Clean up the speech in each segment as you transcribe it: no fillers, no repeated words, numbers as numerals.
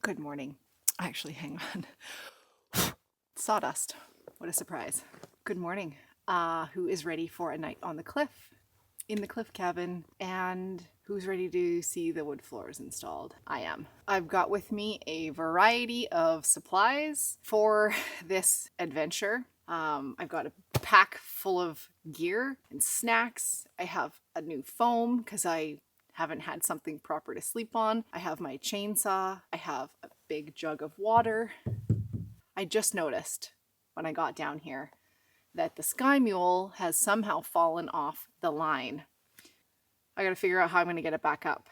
Good morning. Actually, hang on. Sawdust. What a surprise. Good morning. Who is ready for a night on the cliff, in the cliff cabin, and who's ready to see the wood floors installed? I am. I've got with me a variety of supplies for this adventure. I've got a pack full of gear and snacks. I have a new foam because I haven't had something proper to sleep on. I have my chainsaw. I have a big jug of water. I just noticed when I got down here that the Sky Mule has somehow fallen off the line. I gotta figure out how I'm gonna get it back up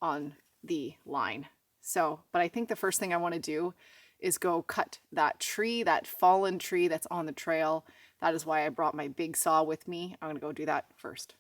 on the line. But I think the first thing I wanna do is go cut that tree, that fallen tree that's on the trail. That is why I brought my big saw with me. I'm gonna go do that first.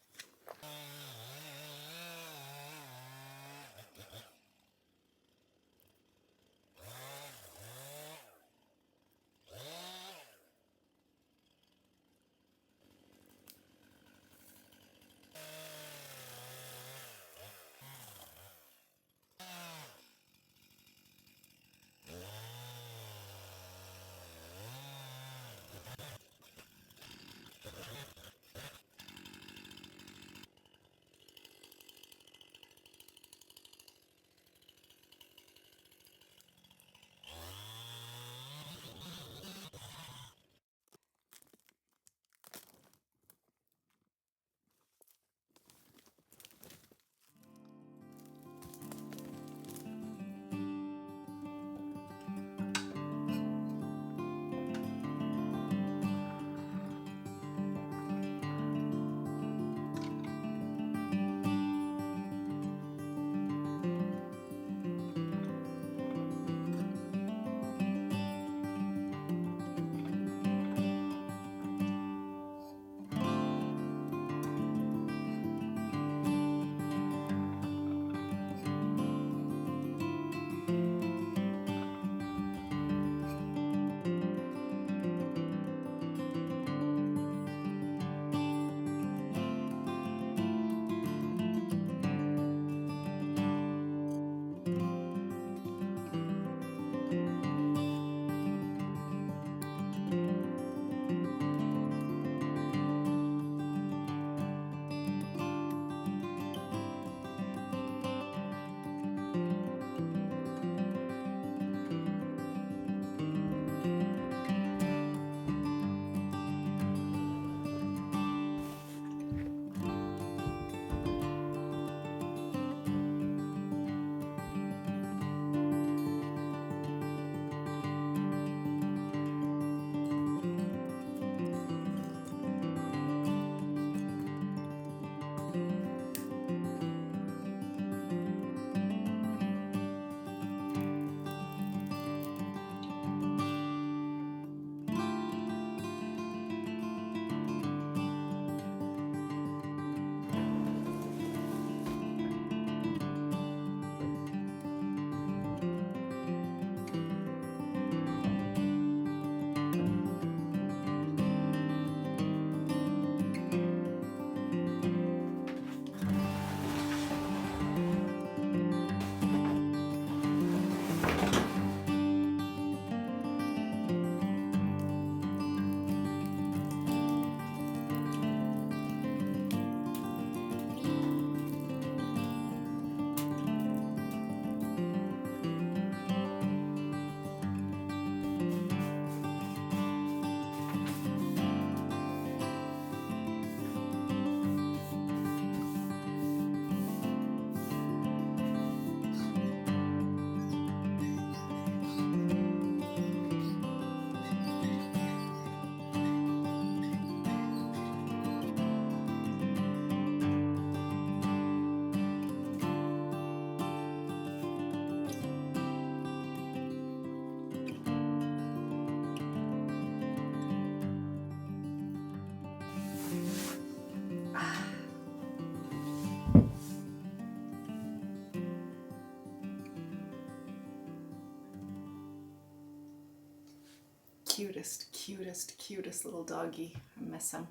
Cutest little doggy. I miss him.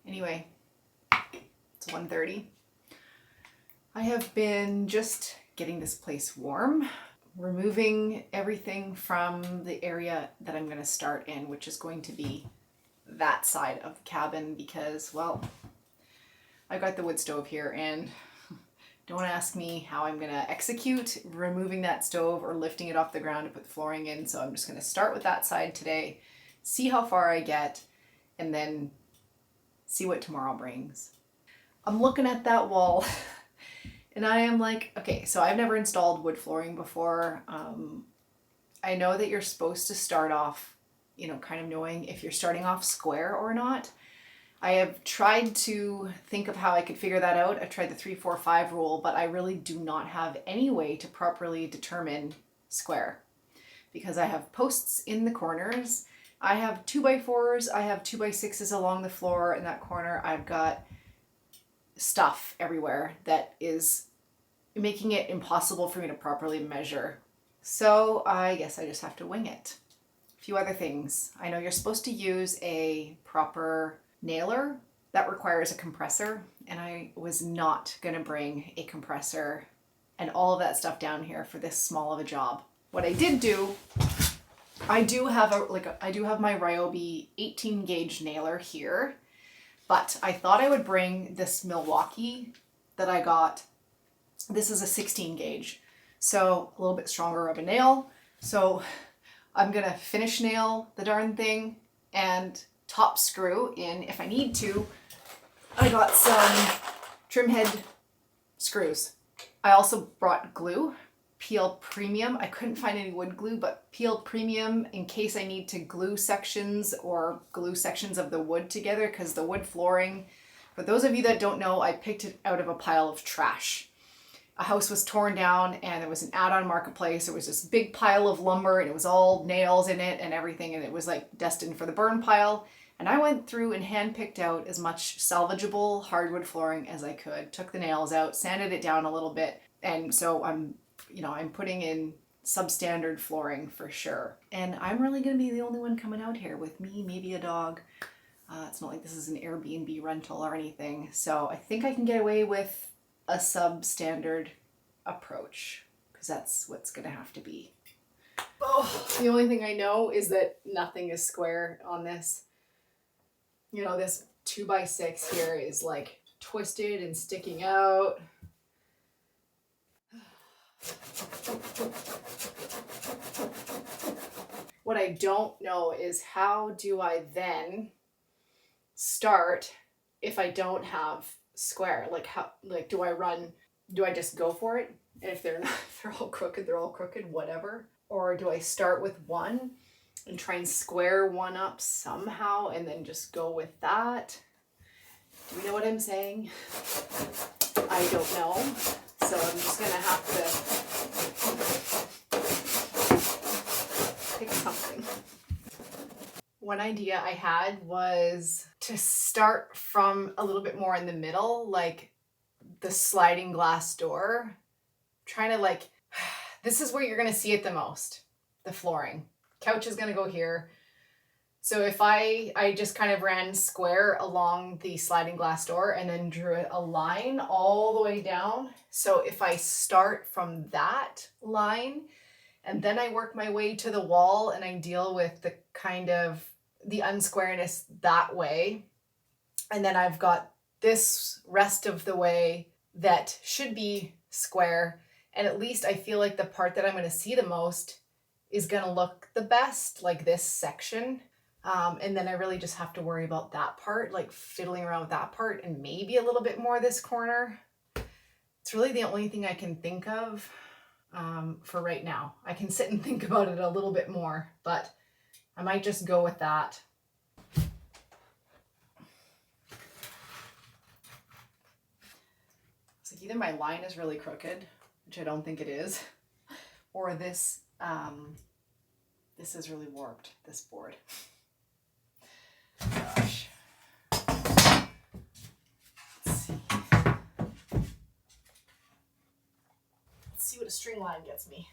Anyway, it's 1:30. I have been just getting this place warm, removing everything from the area that I'm going to start in, which is going to be that side of the cabin because, well, I got the wood stove here and don't ask me how I'm going to execute removing that stove or lifting it off the ground to put the flooring in. So I'm just going to start with that side today, see how far I get, and then see what tomorrow brings. I'm looking at that wall and I am like, okay, so I've never installed wood flooring before. I know that you're supposed to start off, you know, kind of knowing if you're starting off square or not. I have tried to think of how I could figure that out. I've tried the 3-4-5 rule, but I really do not have any way to properly determine square because I have posts in the corners. I have 2x4s, I have 2x6s along the floor in that corner. I've got stuff everywhere that is making it impossible for me to properly measure. So I guess I just have to wing it. A few other things. I know you're supposed to use a proper nailer that requires a compressor, and I was not going to bring a compressor and all of that stuff down here for this small of a job. What I did do, I do have my Ryobi 18 gauge nailer here, but I thought I would bring this Milwaukee that I got. This is a 16 gauge, so a little bit stronger of a nail. So I'm gonna finish nail the darn thing and top screw in if I need to. I got some trim head screws. I also brought glue, PL Premium. I couldn't find any wood glue, but PL Premium in case I need to glue sections or glue sections of the wood together, because the wood flooring, for those of you that don't know, I picked it out of a pile of trash. A house was torn down and there was an add-on marketplace. There was this big pile of lumber and it was all nails in it and everything, and it was like destined for the burn pile. And I went through and hand-picked out as much salvageable hardwood flooring as I could, took the nails out, sanded it down a little bit, and so I'm putting in substandard flooring for sure. And I'm really gonna be the only one coming out here with me, maybe a dog. It's not like this is an Airbnb rental or anything. So I think I can get away with a substandard approach because that's what's gonna have to be. Oh, the only thing I know is that nothing is square on this. You know, this 2x6 here is like twisted and sticking out. What I don't know is how do I then start if I don't have square? Like how, like do I just go for it? And if they're not, if they're all crooked, whatever. Or do I start with one and try and square one up somehow and then just go with that? Do you know what I'm saying? I don't know. So I'm just gonna have to pick something. One idea I had was to start from a little bit more in the middle, like the sliding glass door. Trying to this is where you're gonna see it the most, the flooring. Couch is gonna go here. So if I just kind of ran square along the sliding glass door and then drew a line all the way down. So if I start from that line and then I work my way to the wall and I deal with the kind of the unsquareness that way. And then I've got this rest of the way that should be square. And at least I feel like the part that I'm going to see the most is going to look the best, like this section. And then I really just have to worry about that part, like fiddling around with that part and maybe a little bit more this corner. It's really the only thing I can think of for right now. I can sit and think about it a little bit more, but I might just go with that. It's like either my line is really crooked, which I don't think it is, or this is really warped, this board. Gosh. Let's see what a string line gets me.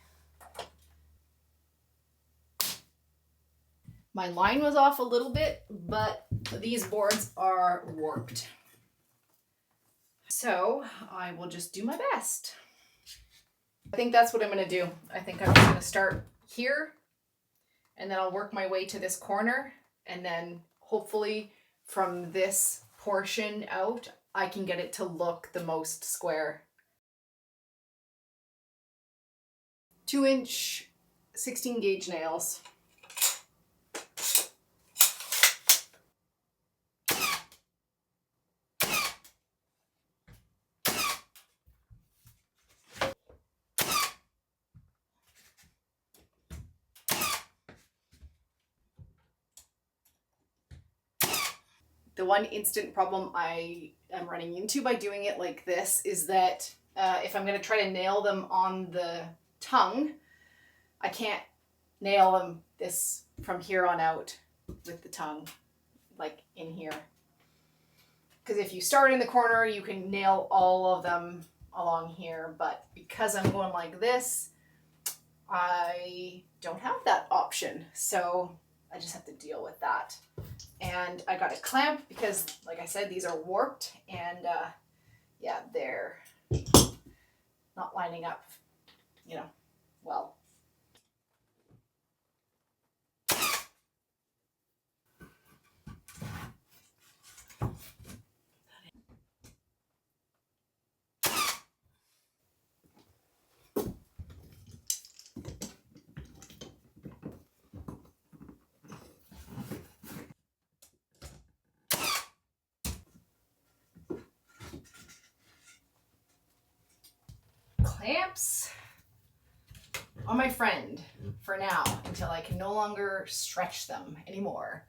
My line was off a little bit, but these boards are warped. So I will just do my best. I think that's what I'm going to do. I think I'm just going to start here, and then I'll work my way to this corner, and then hopefully from this portion out, I can get it to look the most square. 2-inch 16 gauge nails. The one instant problem I am running into by doing it like this is that if I'm going to try to nail them on the tongue, I can't nail them this from here on out with the tongue, like in here. Because if you start in the corner, you can nail all of them along here, but because I'm going like this, I don't have that option. So I just have to deal with that. And I got a clamp because, like I said, these are warped, and yeah, they're not lining up, you know, well. Clamps are my friend for now until I can no longer stretch them anymore.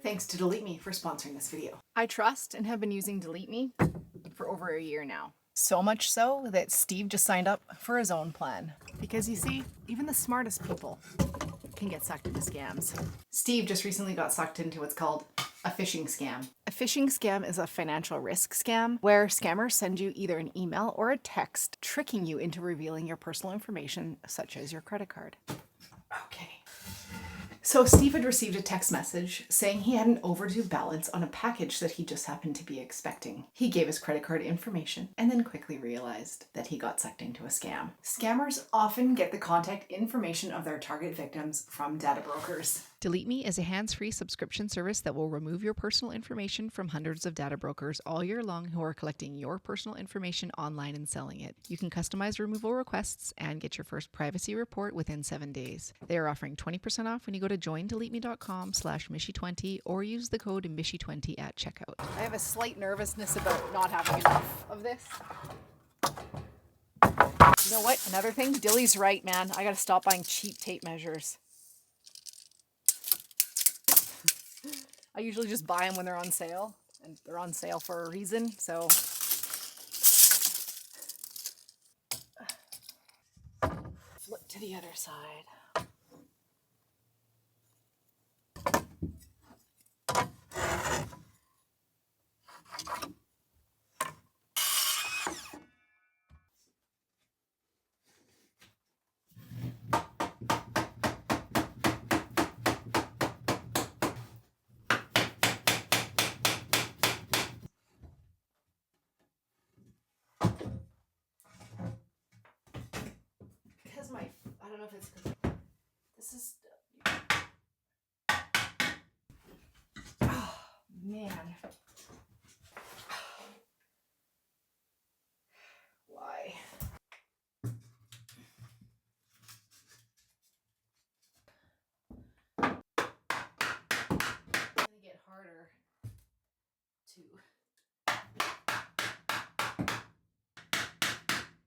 Thanks to Delete Me for sponsoring this video. I trust and have been using Delete Me for over a year now. So much so that Steve just signed up for his own plan. Because you see, even the smartest people can get sucked into scams. Steve just recently got sucked into what's called a phishing scam. A phishing scam is a financial risk scam where scammers send you either an email or a text tricking you into revealing your personal information, such as your credit card. Okay. So Steve had received a text message saying he had an overdue balance on a package that he just happened to be expecting. He gave his credit card information and then quickly realized that he got sucked into a scam. Scammers often get the contact information of their target victims from data brokers. Delete Me is a hands-free subscription service that will remove your personal information from hundreds of data brokers all year long who are collecting your personal information online and selling it. You can customize removal requests and get your first privacy report within 7 days. They are offering 20% off when you go to joindeleteme.com/Mishy20 or use the code Mishy20 at checkout. I have a slight nervousness about not having enough of this. You know what? Another thing, Dilly's right, man. I gotta stop buying cheap tape measures. I usually just buy them when they're on sale, and they're on sale for a reason, so. Flip to the other side. Because I don't know if it's because this is, oh man. Why? It's gonna get harder to,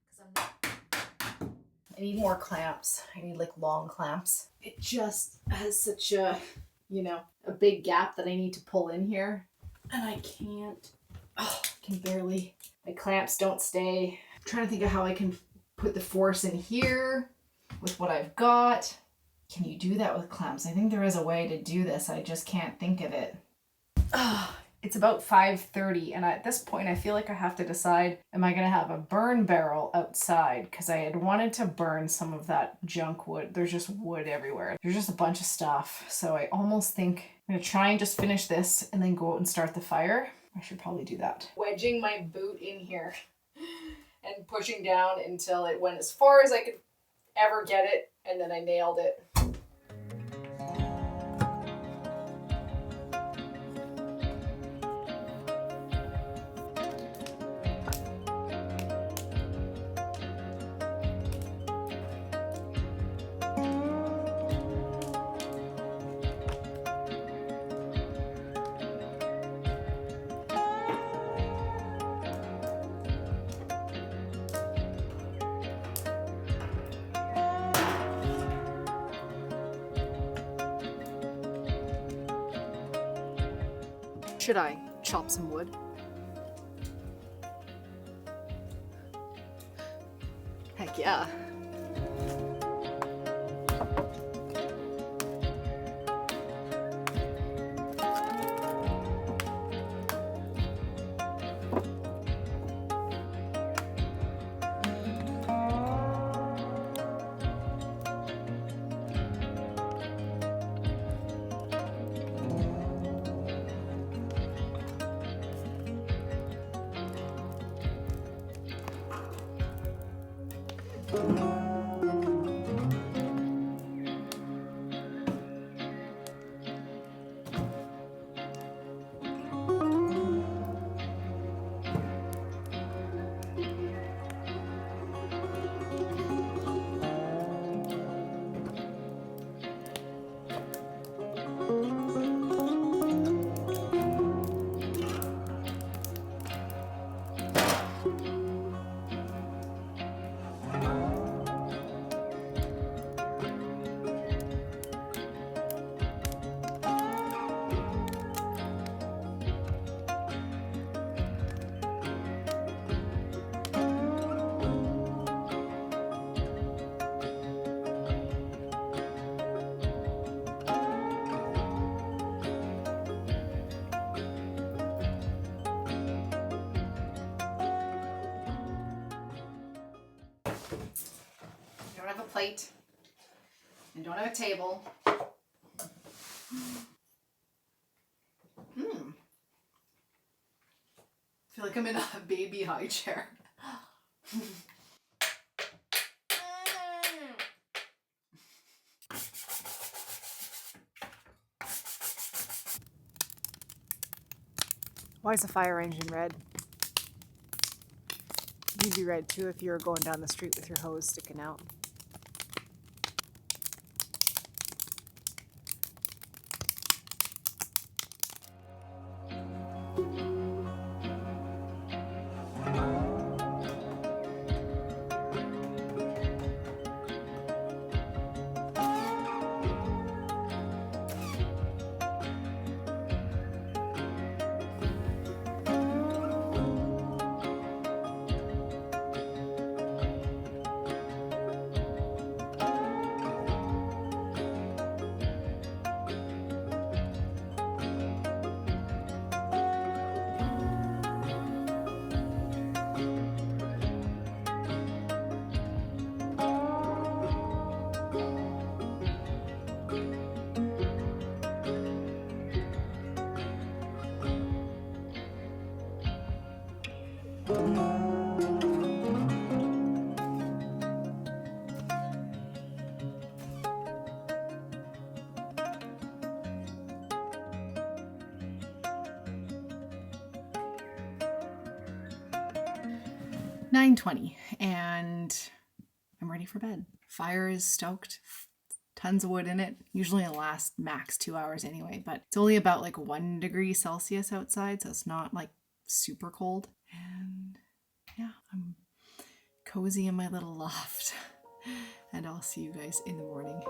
because I'm not. I need more clamps. I need like long clamps. It just has such a, you know, a big gap that I need to pull in here. And I can't, I can barely, my clamps don't stay. I'm trying to think of how I can put the force in here with what I've got. Can you do that with clamps? I think there is a way to do this. I just can't think of it. It's about 5:30, and at this point I feel like I have to decide, am I going to have a burn barrel outside? Because I had wanted to burn some of that junk wood. There's just wood everywhere. There's just a bunch of stuff. So I almost think I'm going to try and just finish this and then go out and start the fire. I should probably do that. Wedging my boot in here and pushing down until it went as far as I could ever get it, and then I nailed it. Should I chop some wood? Heck yeah. Don't have a plate and don't have a table. I feel like I'm in a baby high chair. Why is the fire engine red? You'd be red too if you were going down the street with your hose sticking out. "9:20 and I'm ready for bed. Fire is stoked. Tons of wood in it. Usually it'll last max 2 hours anyway, but it's only about like 1 degree Celsius outside, so it's not like super cold. And yeah, I'm cozy in my little loft. and I'll see you guys in the morning.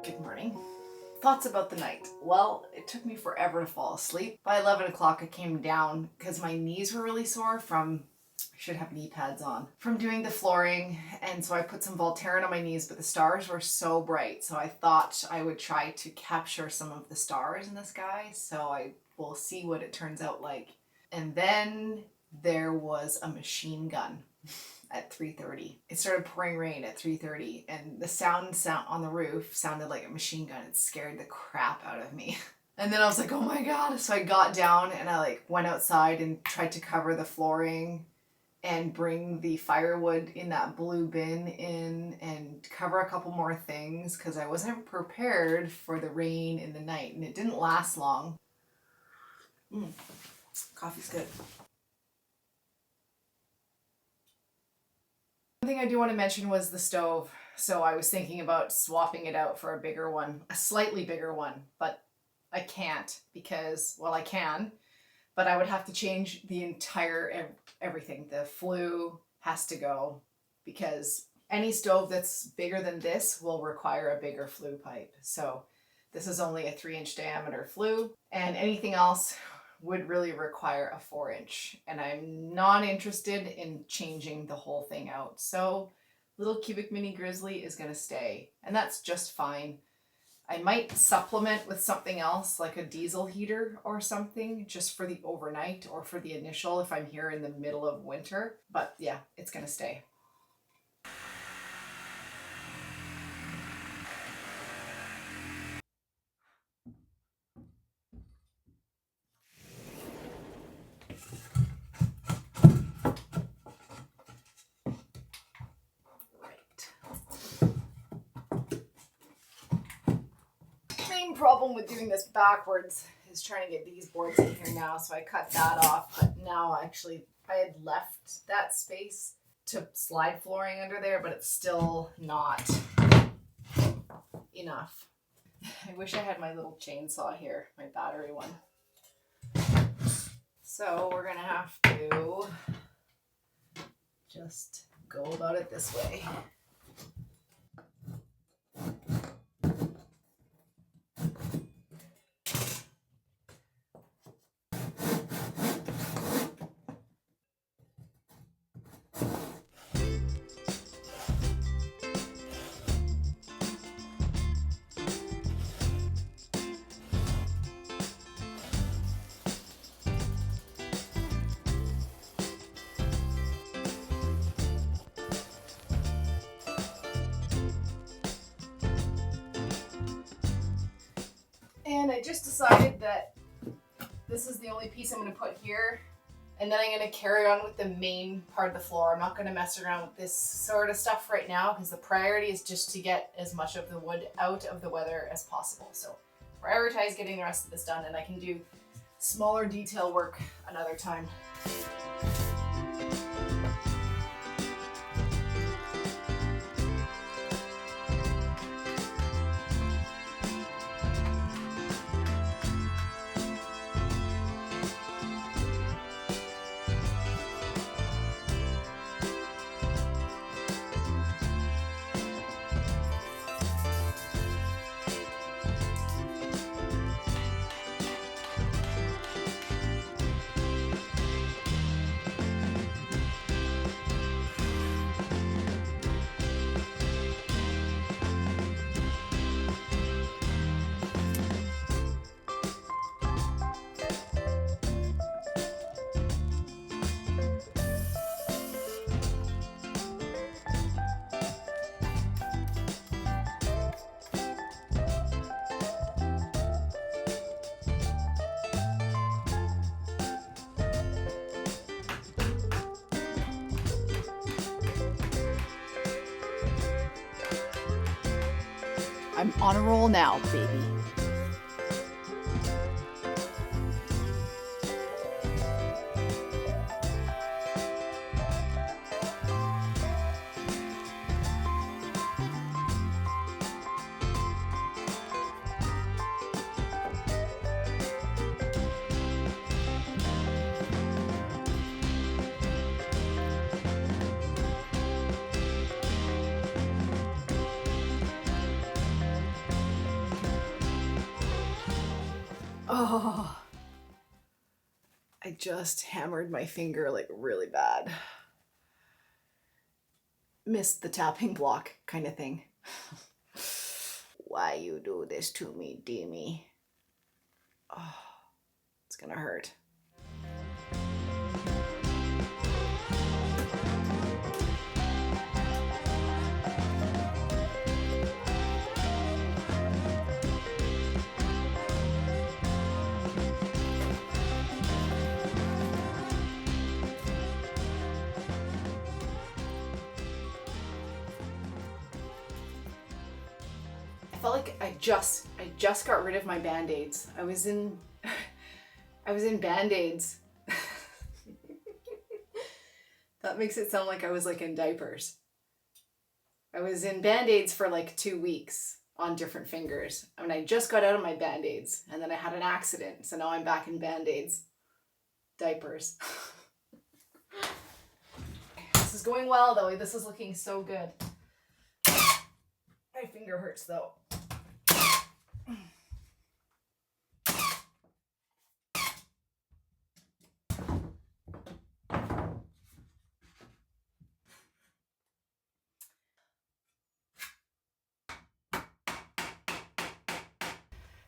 Good morning. Thoughts about the night. Well, it took me forever to fall asleep. By 11 o'clock I came down because my knees were really sore from, I should have knee pads on, from doing the flooring, and so I put some Voltaren on my knees, but the stars were so bright, so I thought I would try to capture some of the stars in the sky, so I will see what it turns out like. And then there was a machine gun at 3:30. It started pouring rain at 3:30, and the sound on the roof sounded like a machine gun. It scared the crap out of me. And then I was like, oh my god. So I got down and I went outside and tried to cover the flooring and bring the firewood in that blue bin in and cover a couple more things because I wasn't prepared for the rain in the night, and it didn't last long. Coffee's good. One thing I do want to mention was the stove. So I was thinking about swapping it out for a bigger one, a slightly bigger one, but I can't because, well, I can, but I would have to change the entire everything. The flue has to go because any stove that's bigger than this will require a bigger flue pipe. So this is only a 3-inch diameter flue, and anything else would really require a 4-inch, and I'm not interested in changing the whole thing out. So little cubic mini grizzly is gonna stay, and that's just fine. I might supplement with something else like a diesel heater or something just for the overnight or for the initial if I'm here in the middle of winter, but yeah, it's gonna stay. Main problem with doing this backwards is trying to get these boards in here now, so I cut that off, but now actually I had left that space to slide flooring under there, but it's still not enough. I wish I had my little chainsaw here, my battery one. So we're gonna have to just go about it this way. And I just decided that this is the only piece I'm going to put here, and then I'm going to carry on with the main part of the floor. I'm not going to mess around with this sort of stuff right now because the priority is just to get as much of the wood out of the weather as possible. So prioritize getting the rest of this done, and I can do smaller detail work another time. I'm on a roll now, baby. Oh, I just hammered my finger like really bad. Missed the tapping block kind of thing. Why you do this to me, Demi? Oh, it's gonna hurt. I felt like I just got rid of my band-aids. I was in band-aids. That makes it sound like I was like in diapers. I was in band-aids for like 2 weeks on different fingers. I mean, I just got out of my band-aids and then I had an accident. So now I'm back in band-aids. Diapers. This is going well though. This is looking so good. My finger hurts though.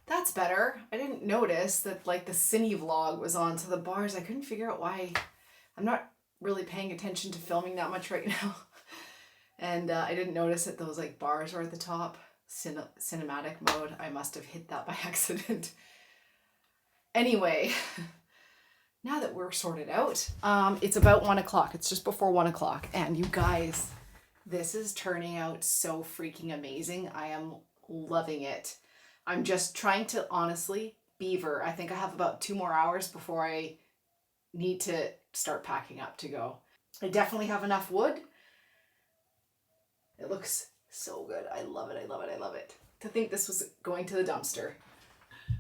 That's better. I didn't notice that like the cine vlog was on to the bars. I couldn't figure out why. I'm not really paying attention to filming that much right now. And I didn't notice that those like bars were at the top. Cinematic mode. I must have hit that by accident. Anyway, now that we're sorted out, it's about 1 o'clock. It's just before 1 o'clock. And you guys, this is turning out so freaking amazing. I am loving it. I'm just trying to honestly beaver. I think I have about 2 more hours before I need to start packing up to go. I definitely have enough wood. It looks so good. I love it. I love it. I love it. To think this was going to the dumpster.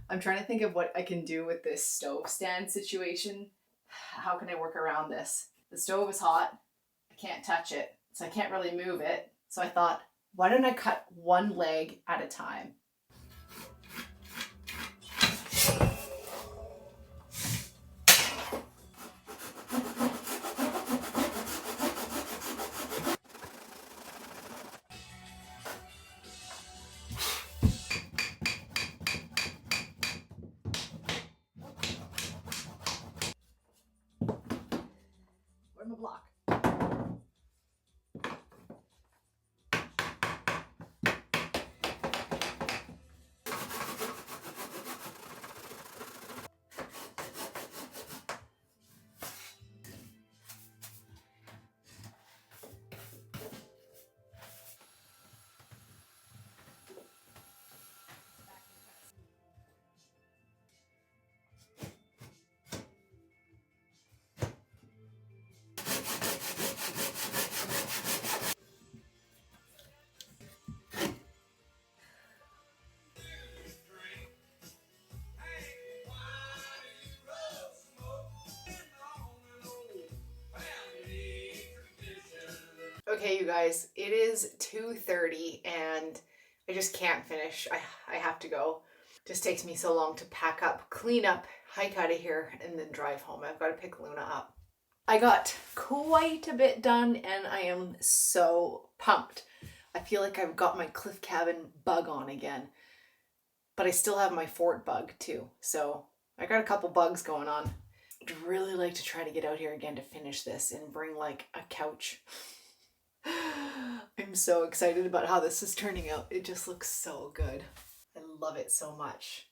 I'm trying to think of what I can do with this stove stand situation. How can I work around this? The stove is hot. I can't touch it, so I can't really move it. So I thought, why don't I cut one leg at a time? Where's my block? Okay, you guys, it is 2:30 and I just can't finish. I have to go. Just takes me so long to pack up, clean up, hike out of here, and then drive home. I've got to pick Luna up. I got quite a bit done and I am so pumped. I feel like I've got my cliff cabin bug on again, but I still have my fort bug too. So I got a couple bugs going on. I'd really like to try to get out here again to finish this and bring like a couch. I'm so excited about how this is turning out. It just looks so good. I love it so much.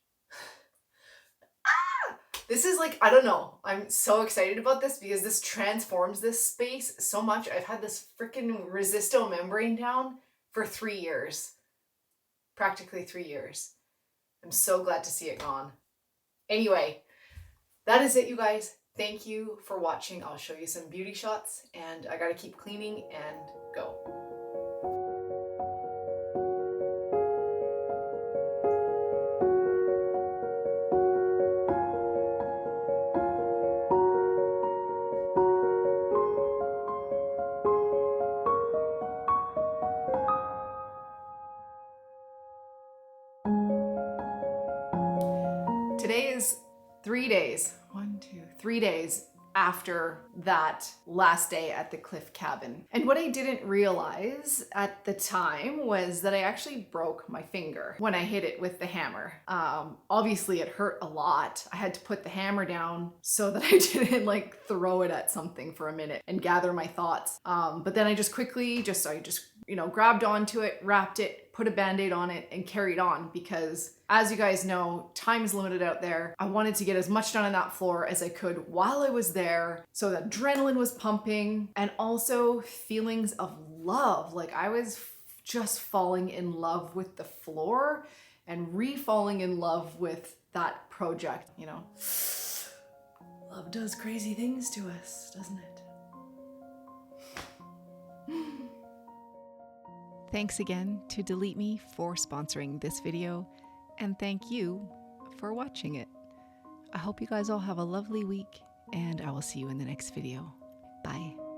This is like, I don't know. I'm so excited about this because this transforms this space so much. I've had this freaking resisto membrane down for 3 years. practically 3 years. I'm so glad to see it gone. Anyway, that is it, you guys. Thank you for watching. I'll show you some beauty shots, and I gotta keep cleaning and go. Today is 3 days, 3 days after that last day at the cliff cabin. And what I didn't realize at the time was that I actually broke my finger when I hit it with the hammer. Obviously it hurt a lot. I had to put the hammer down so that I didn't like throw it at something for a minute and gather my thoughts. But then I just quickly grabbed onto it, wrapped it, put a band-aid on it, and carried on, because as you guys know, time is limited out there. I wanted to get as much done on that floor as I could while I was there. So the adrenaline was pumping, and also feelings of love. Like I was just falling in love with the floor and re-falling in love with that project. You know, love does crazy things to us, doesn't it? Thanks again to Delete Me for sponsoring this video, and thank you for watching it. I hope you guys all have a lovely week, and I will see you in the next video. Bye.